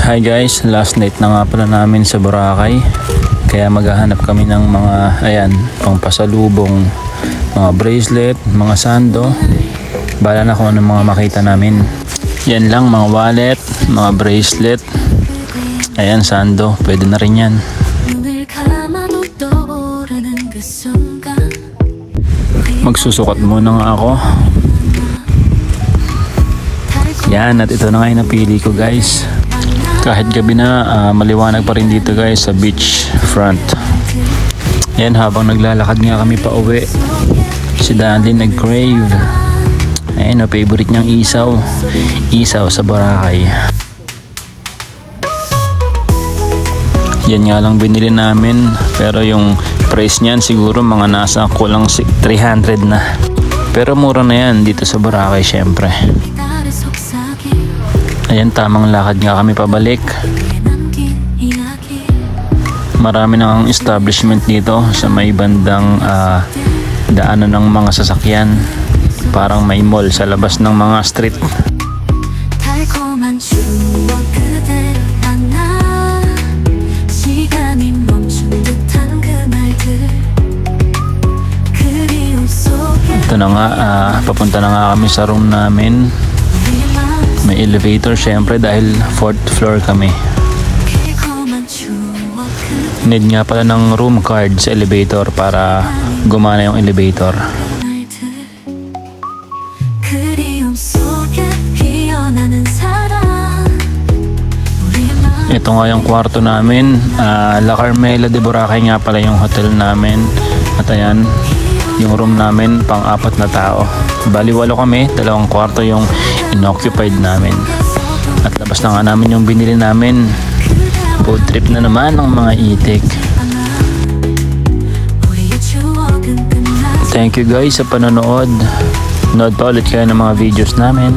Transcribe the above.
Hi guys, last night na nga pala namin sa Boracay. Kaya maghahanap kami ng mga pang pasalubong, mga bracelet, mga sando. Bala na kung ano mga makita namin. Yan lang, mga wallet, mga bracelet. Ayan, sando, pwede na rin yan. Magsusukat muna nga ako. Yan, at ito na nga yung napili ko guys. Kahit gabi na, maliwanag pa rin dito guys sa beach front. Yan, habang naglalakad nga kami pa uwi, si Danlin nag-crave. Ayan, favorite niyang isaw. Isaw sa Boracay. Yan nga lang binili namin. Pero yung price niyan siguro mga nasa kulang 300 na. Pero mura na yan dito sa Boracay syempre. Ayan, tamang lakad nga kami pabalik. Marami na ang establishment dito sa may bandang daanan ng mga sasakyan. Parang may mall sa labas ng mga street. Ito na nga, papunta na nga kami sa room namin. May elevator syempre dahil 4th floor kami. Need nga pala ng room card sa elevator para gumana yung elevator. Ito nga yung kwarto namin. La Carmela de Boracay nga pala yung hotel namin. At ayan, yung room namin pang-4 na tao. Bali 8 kami, 2 kwarto yung inoccupied namin. At labas na nga namin yung binili namin. Food trip na naman ng mga itik. Thank you guys sa panonood. Nood pa ulit kayo ng mga videos namin.